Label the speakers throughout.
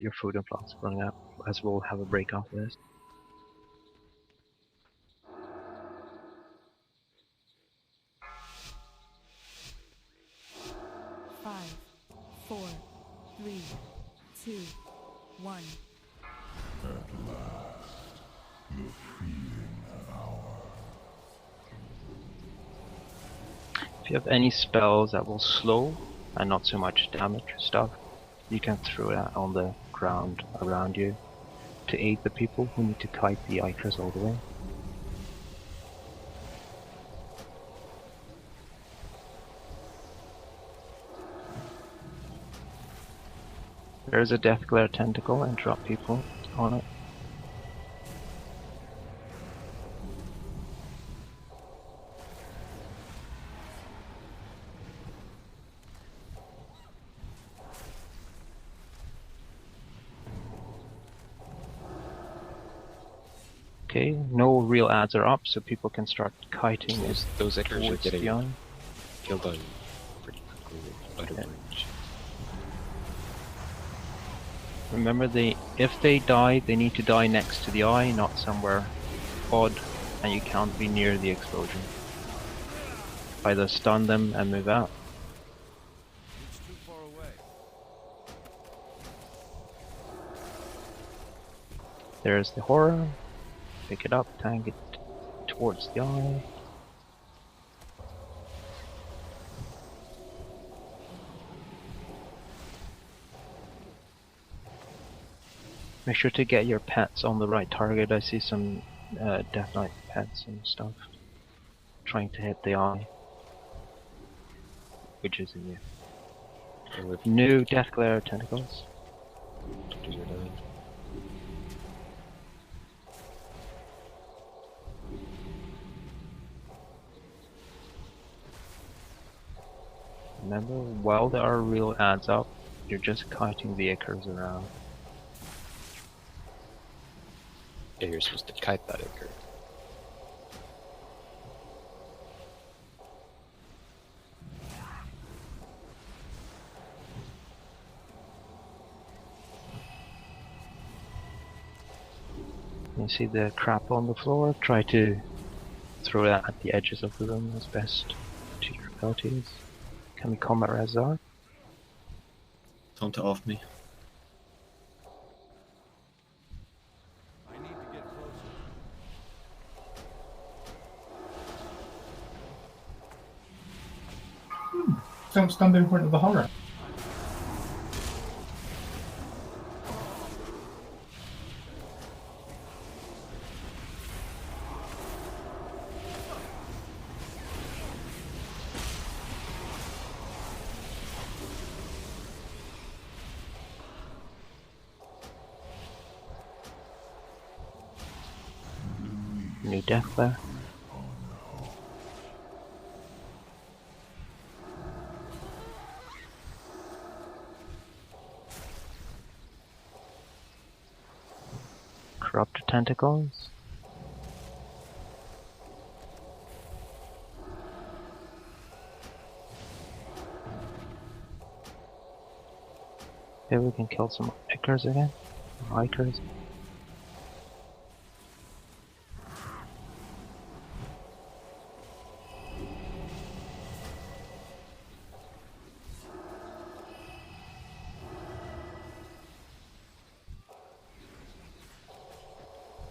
Speaker 1: your food and plots running out, as we'll have a break after this.
Speaker 2: Five, 4, 3, 2, 1.
Speaker 1: If you have any spells that will slow and not so much damage stuff, you can throw that on the ground around you to aid the people who need to kite the Ikers all the way. There's a Death Glare tentacle and drop people on it. Okay, no real ads are up, so people can start kiting
Speaker 3: Those Ickers are
Speaker 1: towards
Speaker 3: getting
Speaker 1: the eye.
Speaker 3: killed on pretty quickly with better range.
Speaker 1: Remember, if they die, they need to die next to the eye, not somewhere odd, and you can't be near the explosion. Either stun them and move out.
Speaker 4: It's too far away.
Speaker 1: There's the horror. Pick it up, tank it towards the eye. Make sure to get your pets on the right target. I see some Death Knight pets and stuff trying to hit the eye, which is in you.
Speaker 3: And with
Speaker 1: New Death Glare tentacles.
Speaker 3: Hunters are dying.
Speaker 1: Remember, while there are real ads up, you're just kiting the Ickers around.
Speaker 3: Yeah, you're supposed to kite that Icker.
Speaker 1: You see the crap on the floor? Try to throw that at the edges of the room as best to your abilities. Can we combat Razar?
Speaker 5: Taunt it off me.
Speaker 4: I need to get closer.
Speaker 6: Don't stand in front of the horror.
Speaker 1: New Death there. Corrupt tentacles. Maybe we can kill some Ickers again. Ikers.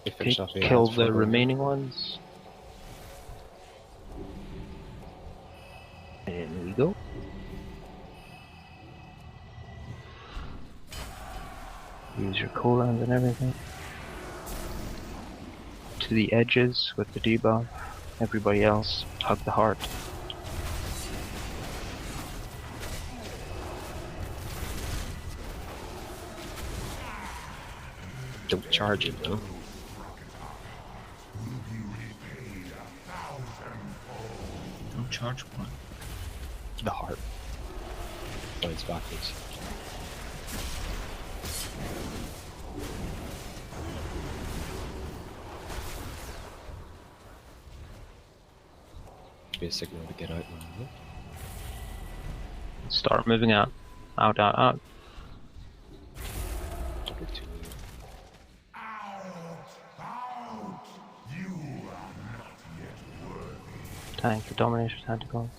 Speaker 3: They finish off
Speaker 1: Kill
Speaker 3: ads
Speaker 1: the
Speaker 3: for
Speaker 1: remaining ones. And we go. Use your cooldowns and everything. To the edges with the debuff. Everybody else, hug the heart.
Speaker 3: Don't charge it, though.
Speaker 5: Don't charge one.
Speaker 3: The heart. Oh, it's backwards. Be a signal to get out now.
Speaker 1: Start moving out. Out, out, out.
Speaker 3: opportunity.
Speaker 1: Tank the Dominator tentacles.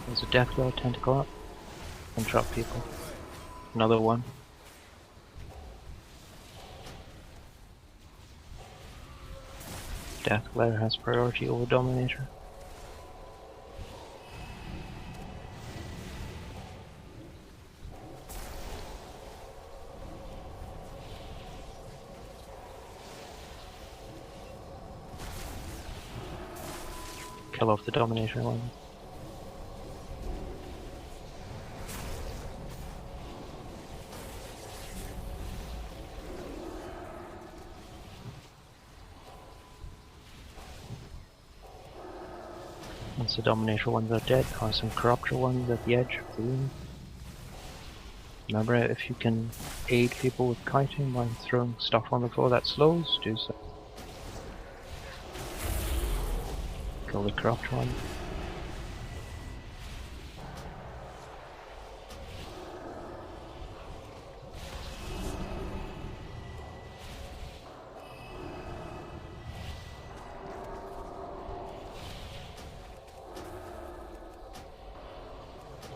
Speaker 1: There's a Deathglare tentacle up. Can drop people. Another one. Deathglare has priority over Dominator. Kill off the Dominator one. Once the Dominator ones are dead, there are some Corruptor ones at the edge of the room. Remember, if you can aid people with kiting by throwing stuff on the floor that slows, do so. Kill the Corruptor one.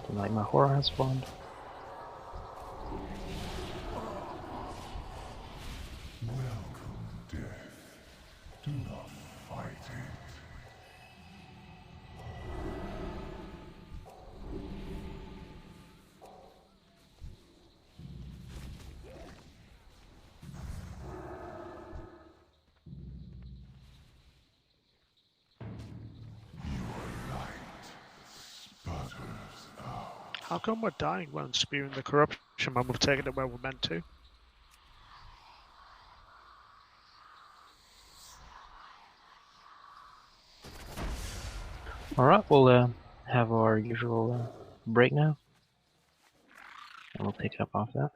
Speaker 1: The Nightmare Horror has spawned.
Speaker 7: How come we're dying when spewing the corruption when we've taken it where we're meant to?
Speaker 1: Alright, we'll have our usual break now. And we'll pick it up after that.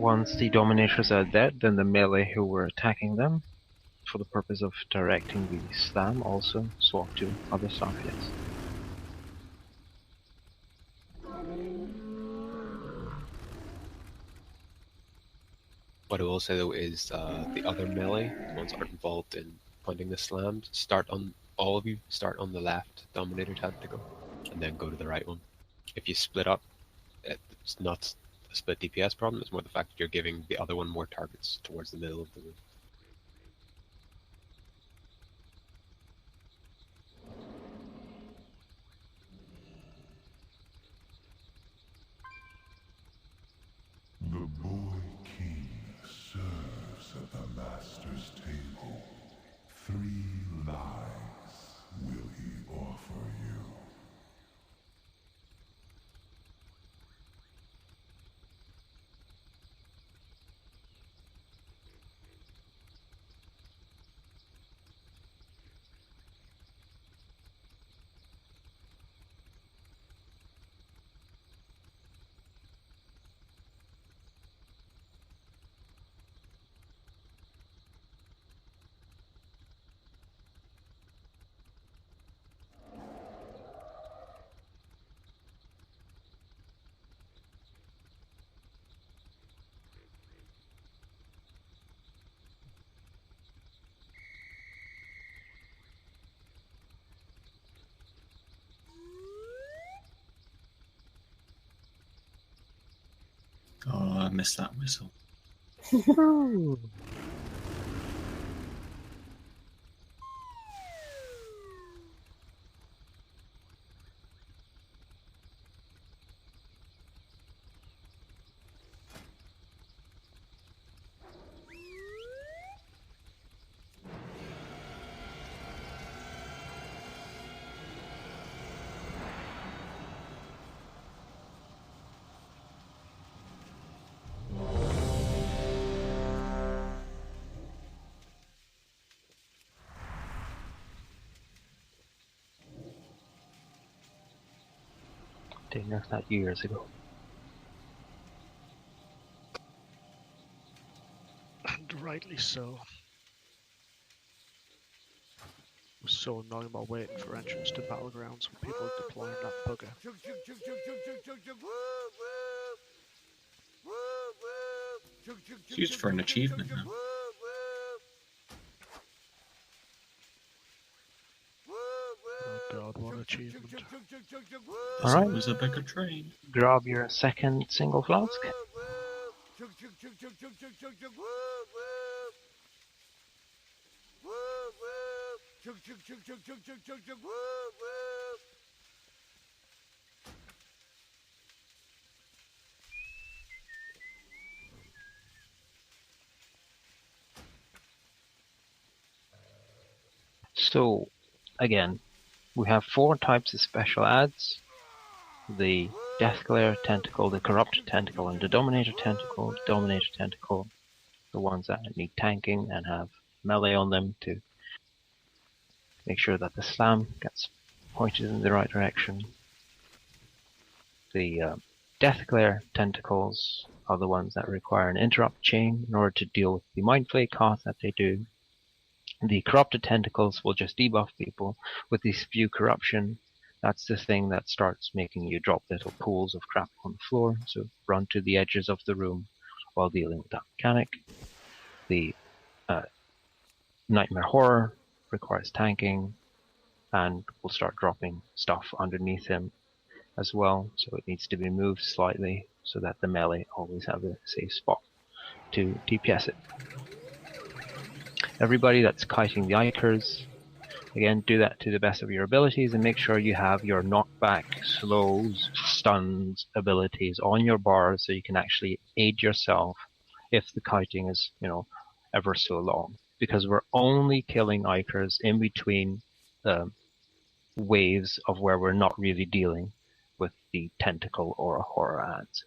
Speaker 1: Once the Dominators are dead, then the melee who were attacking them, for the purpose of directing the slam, also swap to other Starfields.
Speaker 3: What I will say though is the other melee, the ones that aren't involved in pointing the slams, all of you start on the left Dominator tactical, and then go to the right one. If you split up, it's not a split DPS problem, it's more the fact that you're giving the other one more targets towards the middle of the room.
Speaker 8: The boy king serves at the master's table. 3 lives will he offer you.
Speaker 5: Oh, I missed that whistle.
Speaker 1: Didn't know that years ago.
Speaker 7: And rightly so. It was so annoying while waiting for entrance to Battlegrounds when people are deploying that bugger.
Speaker 5: It's used for an achievement now.
Speaker 7: Oh god, what an achievement.
Speaker 1: Alright.
Speaker 5: It was a bigger train.
Speaker 1: Grab your second single flask. So, again, we have 4 types of special adds. The Deathglare Tentacle, the Corrupt Tentacle, and the Dominator Tentacle. The Dominator Tentacle, the ones that need tanking and have melee on them to make sure that the slam gets pointed in the right direction. The Deathglare Tentacles are the ones that require an interrupt chain in order to deal with the Mind Flay cost that they do. The Corrupted Tentacles will just debuff people with the Spew Corruption. That's the thing that starts making you drop little pools of crap on the floor, so run to the edges of the room while dealing with that mechanic. The Nightmare Horror requires tanking and will start dropping stuff underneath him as well, so it needs to be moved slightly so that the melee always have a safe spot to DPS it. Everybody that's kiting the Ikers, again, do that to the best of your abilities and make sure you have your knockback, slows, stuns abilities on your bars so you can actually aid yourself if the kiting is, ever so long. Because we're only killing Ikers in between waves of where we're not really dealing with the tentacle or horror ads.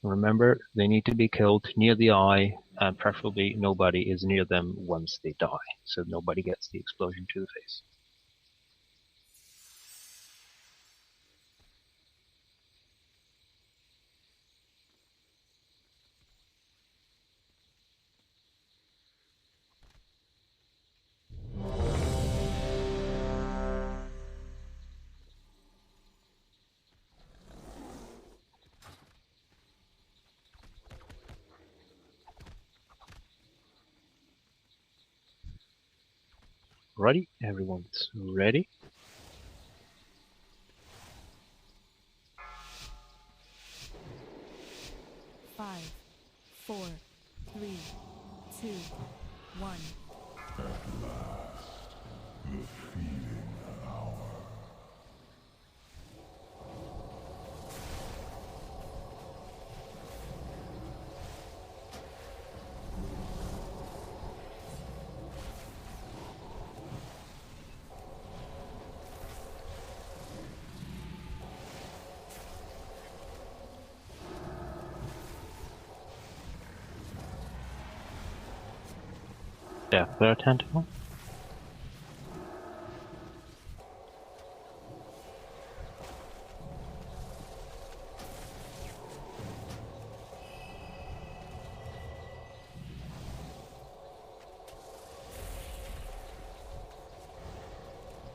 Speaker 1: Remember, they need to be killed near the eye, and preferably nobody is near them once they die, so nobody gets the explosion to the face. Ready? Everyone's ready?
Speaker 2: Five, four, three, two, one.
Speaker 1: Deathglare Tentacle.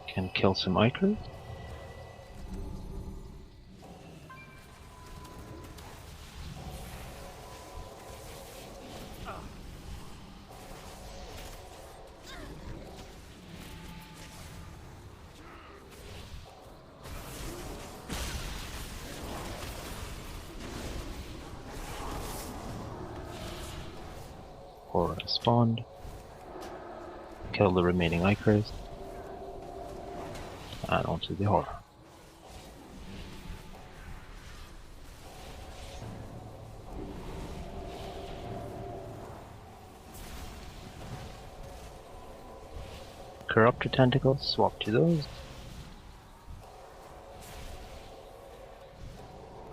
Speaker 1: Can kill some Ikers. Or spawned. Kill the remaining Ikers. And onto the horror. Corruptor Tentacles, swap to those.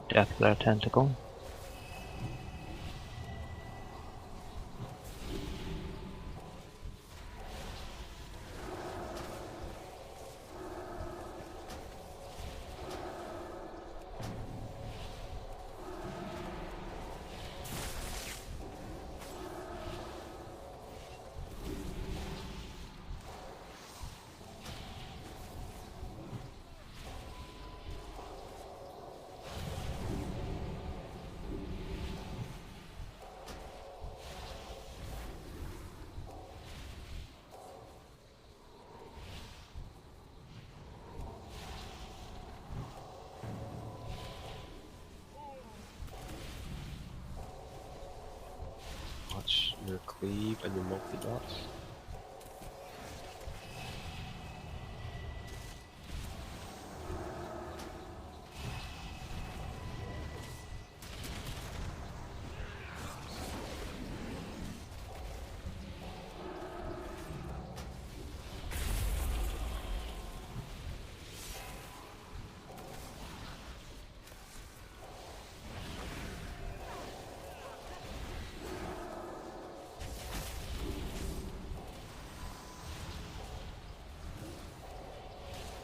Speaker 1: Deathglare Tentacle.
Speaker 3: Watch your cleave and your multi-dots.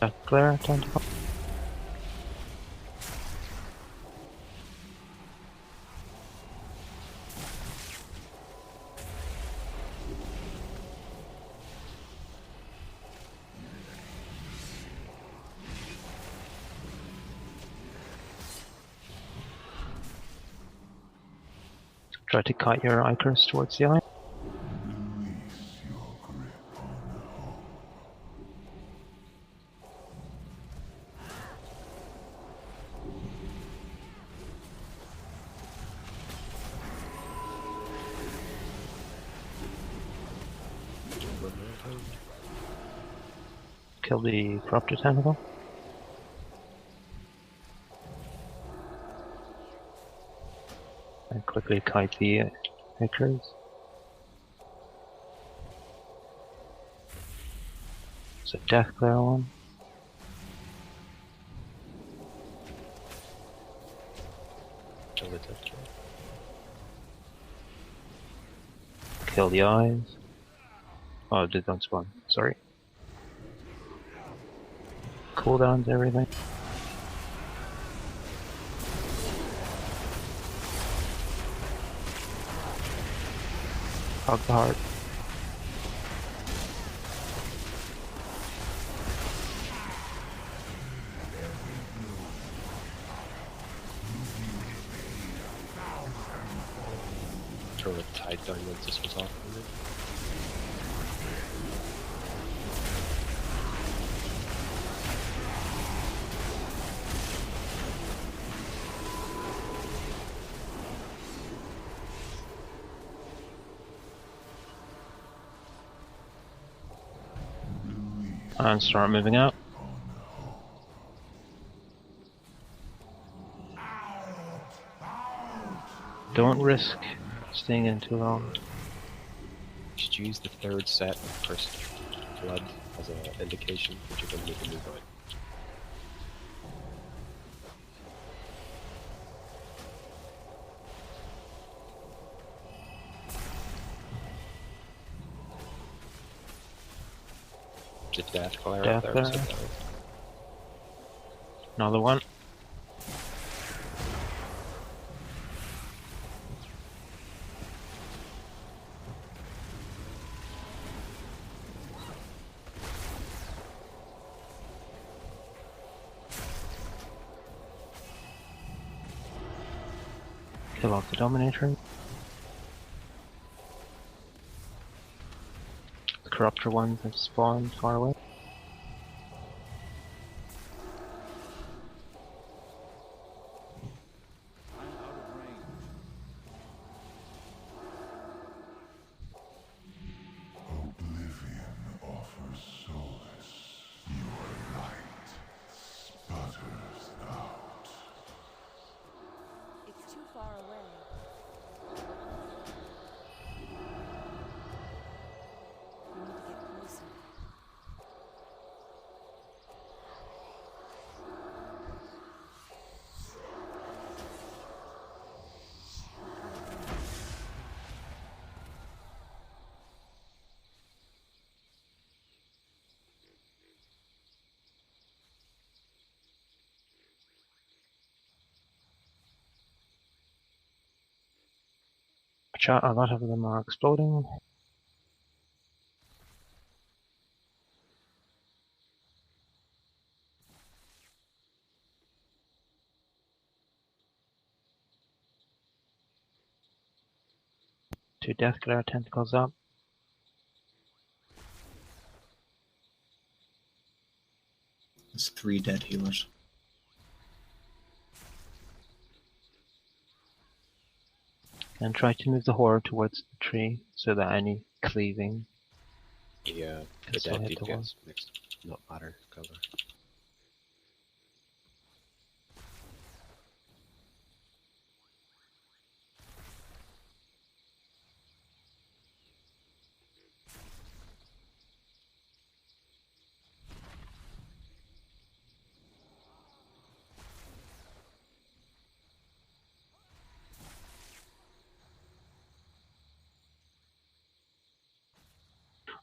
Speaker 1: Deathglare Tentacle. Try to kite your Ikers towards the eye.
Speaker 8: Release your grip on hope.
Speaker 1: Kill the Corruptor Tentacle. And quickly kite the Ikers. So Deathglare one.
Speaker 3: Kill the Deathglare.
Speaker 1: Kill the eyes. Oh, it did not spawn. Sorry. Cooldowns, everything. Hug the heart.
Speaker 3: Throw a tide down once this was off.
Speaker 1: And start moving out. Don't risk staying in too long.
Speaker 3: You should use the third set of first blood as an indication that you're going to need to move out. The death glare
Speaker 1: Death
Speaker 3: up there. So
Speaker 1: glare.
Speaker 3: that was-
Speaker 1: Another one. Kill off the Dominator. The Corruptor ones have spawned far away.
Speaker 4: I'm out of range.
Speaker 8: Oblivion offers solace. Your light sputters out.
Speaker 2: It's too far away. We need to get closer.
Speaker 1: Chat, a lot of them are exploding. Two Death Glare tentacles up.
Speaker 5: It's 3 dead healers.
Speaker 1: And try to move the Horde towards the tree so that any cleaving
Speaker 3: Yeah, the
Speaker 1: Can still
Speaker 3: dead
Speaker 1: hit the wall.
Speaker 3: DPS makes not matter cover.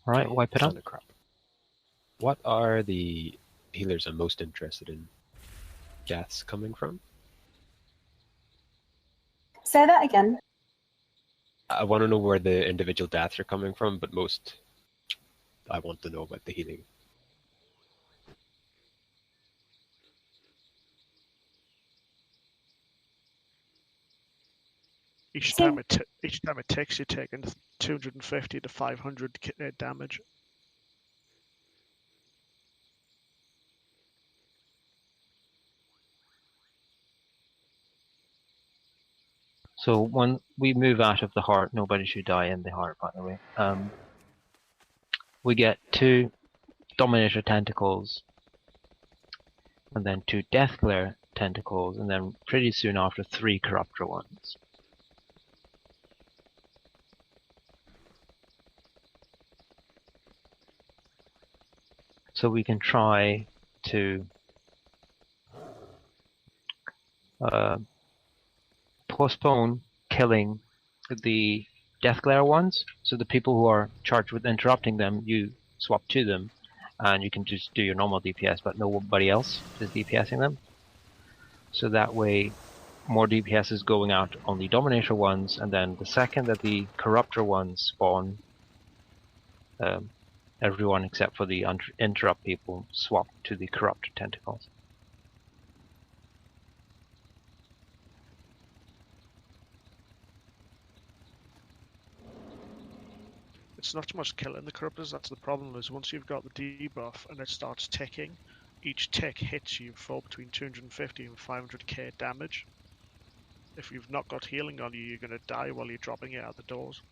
Speaker 1: Alright, wipe it up.
Speaker 3: Ton of crap. What are the healers I'm most interested in deaths coming from?
Speaker 9: Say that again.
Speaker 3: I want to know where the individual deaths are coming from, but most I want to know about the healing.
Speaker 7: Each
Speaker 9: See-
Speaker 7: time it ticks, you're taking 250 to 500 damage.
Speaker 1: So when we move out of the heart, nobody should die in the heart, by the way. We get 2 Dominator tentacles, and then 2 Death Glare tentacles, and then pretty soon after 3 Corruptor ones. So we can try to postpone killing the Death Glare ones, so the people who are charged with interrupting them, you swap to them, and you can just do your normal DPS, but nobody else is DPSing them. So that way, more DPS is going out on the Dominator ones, and then the second that the Corruptor ones spawn, everyone except for the interrupt people swap to the Corruptor tentacles.
Speaker 7: It's not so much killing the corruptors, that's the problem, is once you've got the debuff and it starts ticking, each tick hits you for between 250 and 500k damage. If you've not got healing on you, you're going to die while you're dropping it out the doors.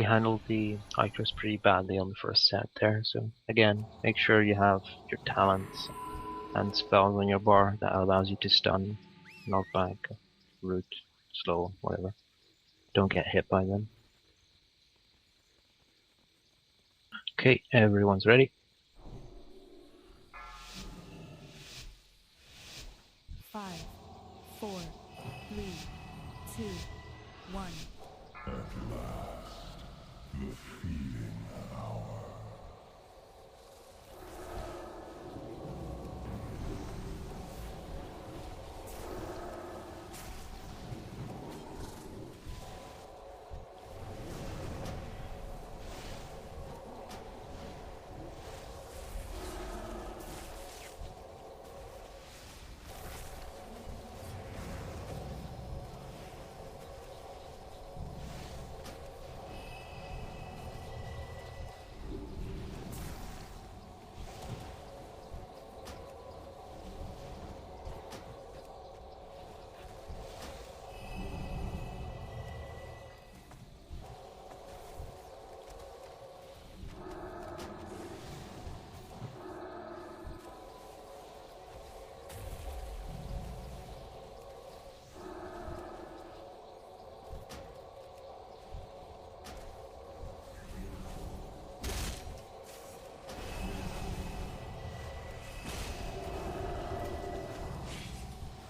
Speaker 1: We handled the Icars pretty badly on the first set there, so again, make sure you have your talents and spells on your bar that allows you to stun, knock back, root, slow, whatever. Don't get hit by them. Okay, everyone's ready.
Speaker 2: 5, 4, 3, 2, 1.
Speaker 8: The feeding hour.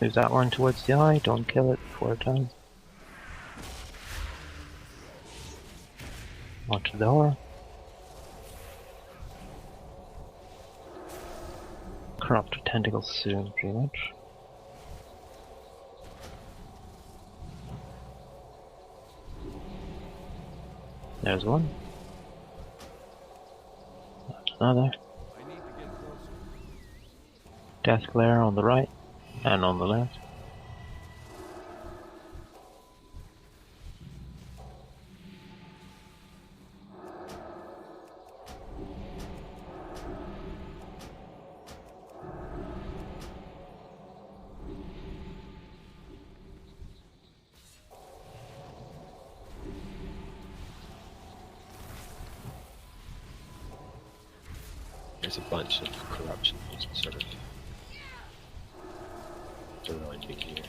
Speaker 1: Move that one towards the eye, don't kill it before it dies. Watch the door. Corrupt tentacles soon, pretty much. There's one. There's another.
Speaker 4: I need to get closer.
Speaker 1: Death glare on the right and on the left.
Speaker 3: There's a bunch of corruption sort of surrounding here.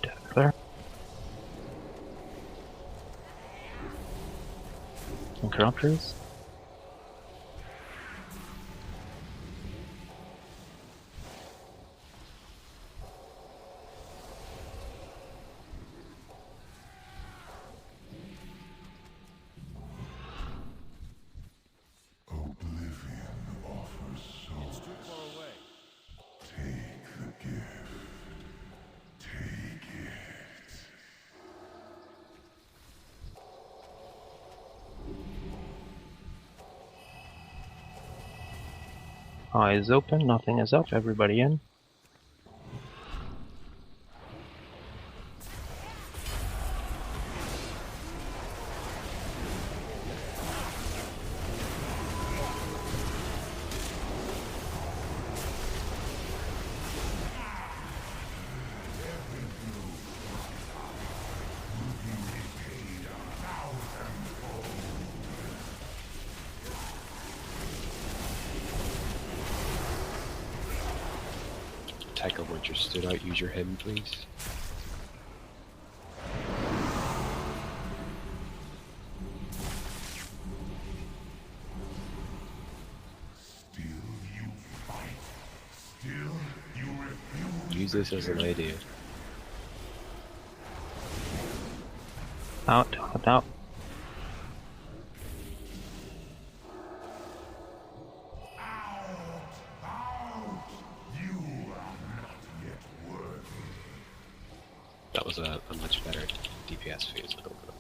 Speaker 1: Death glare. And corruptors.
Speaker 8: Oblivion offers
Speaker 4: It's
Speaker 8: solace.
Speaker 4: too far away.
Speaker 8: Take the gift. Take it.
Speaker 1: Eyes open, nothing is up, everybody in.
Speaker 3: Tackle once you're stood out, use your hymn, please.
Speaker 8: Still you fight. Still you refuse.
Speaker 3: Use this as an idea.
Speaker 1: Out, out.
Speaker 3: That was a much better DPS phase. I don't know.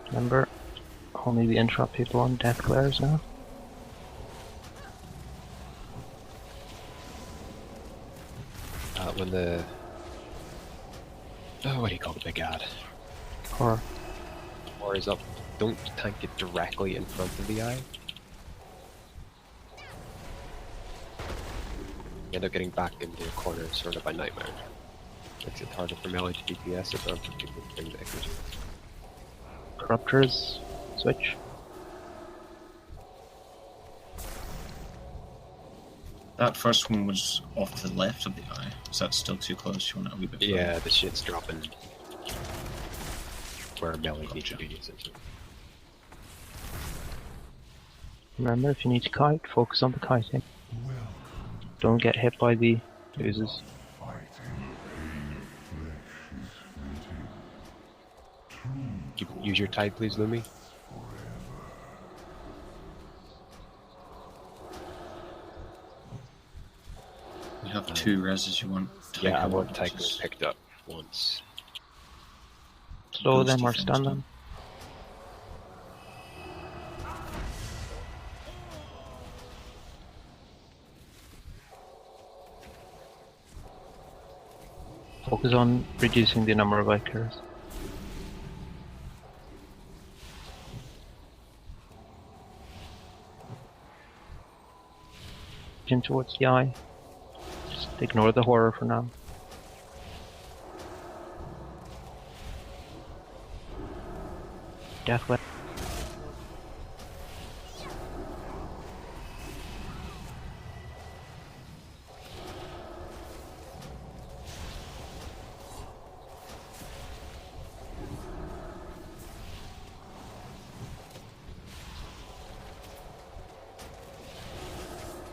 Speaker 1: Remember, only we interrupt people on death glares now.
Speaker 3: When the what do you call the big ad?
Speaker 1: Or
Speaker 3: Or is up, don't tank it directly in front of the eye. You end up getting backed into a corner sort of by nightmare. Makes it harder for melee to DPS if other people bring the echoes.
Speaker 1: corruptors, switch.
Speaker 5: That first one was off to the left of the eye. Is that still too close? You want it a wee bit further?
Speaker 3: Yeah, the shit's dropping where melee needs to be, essentially.
Speaker 1: Remember, if you need to kite, focus on the kiting. Don't get hit by the oozes.
Speaker 3: Use your tide, please, Lumi.
Speaker 5: You have 2 reses you want.
Speaker 3: Yeah, I
Speaker 5: Tycho
Speaker 3: want Tycho
Speaker 5: reses.
Speaker 3: picked up once.
Speaker 1: Slow them or
Speaker 5: Ghost
Speaker 1: stun
Speaker 5: defense,
Speaker 1: them. Focus on reducing the number of Ikers. In towards the eye. Just ignore the horror for now. Death weapon.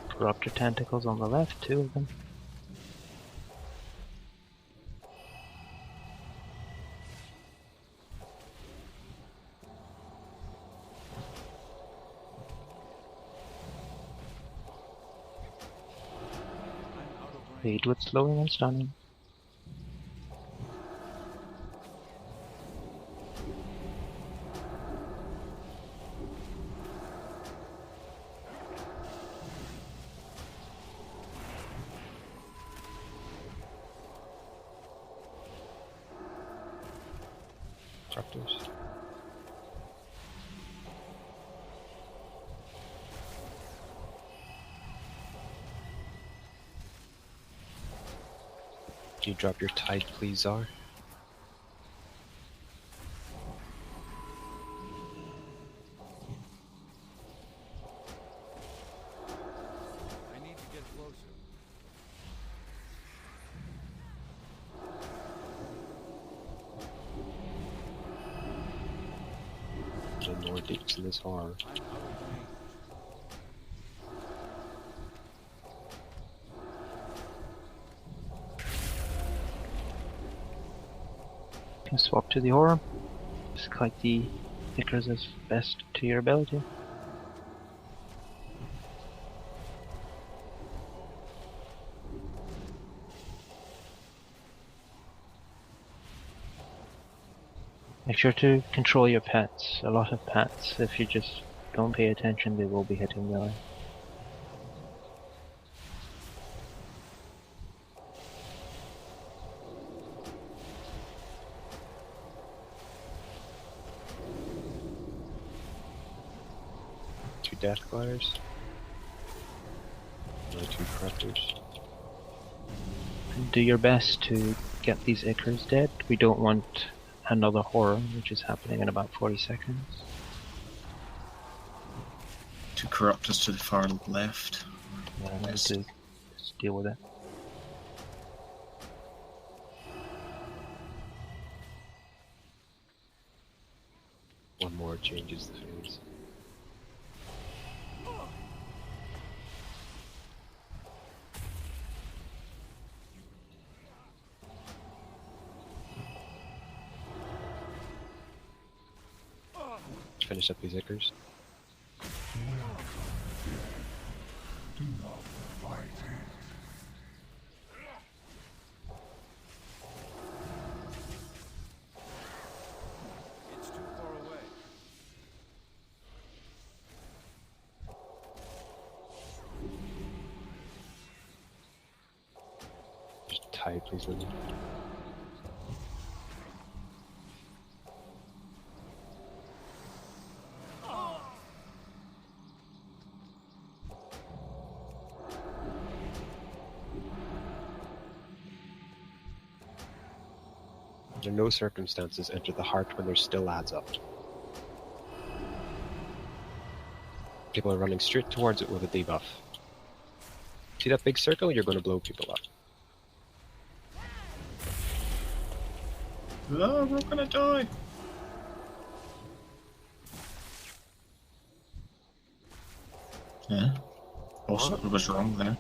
Speaker 1: Corruptor tentacles on the left, 2 of them. Aid with slowing and stunning.
Speaker 3: Corruptors. Can you drop your tide, please, Czar?
Speaker 4: I need to get closer.
Speaker 3: No more deeps in this horror.
Speaker 4: I'm out of range.
Speaker 1: Can swap to the horror. Just kite the Icarus as best to your ability. Make sure to control your pets. A lot of pets, if you just don't pay attention, they will be hitting the eye.
Speaker 3: Two death glares. Another 2 corruptors.
Speaker 1: Do your best to get these Icarus dead. We don't want another horror, which is happening in about 40 seconds.
Speaker 5: 2 corruptors to the far left.
Speaker 1: Yeah, I need to just deal with it.
Speaker 3: One more changes the phase. finish up these Ickers.
Speaker 8: Do not fight it.
Speaker 4: It's too far away.
Speaker 3: Just tie, please, Lily. Under no circumstances enter the heart when there's still lads up. People are running straight towards it with a debuff. See that big circle? You're going to blow people up.
Speaker 5: Oh, we're gonna die. Yeah. Also, I was wrong there.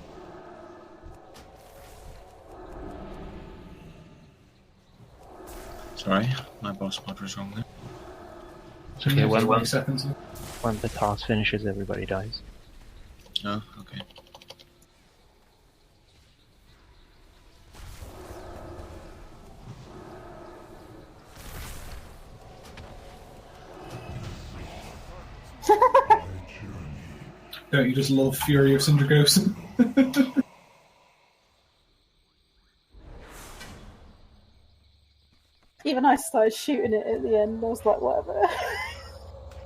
Speaker 5: Sorry, my boss mod was wrong there.
Speaker 1: It's okay, when,
Speaker 6: 20 seconds.
Speaker 1: when the toss finishes, everybody dies.
Speaker 5: Oh, okay.
Speaker 6: Don't you just love Furious and Dragosin?
Speaker 9: Even I started shooting it at the end. I was like, whatever.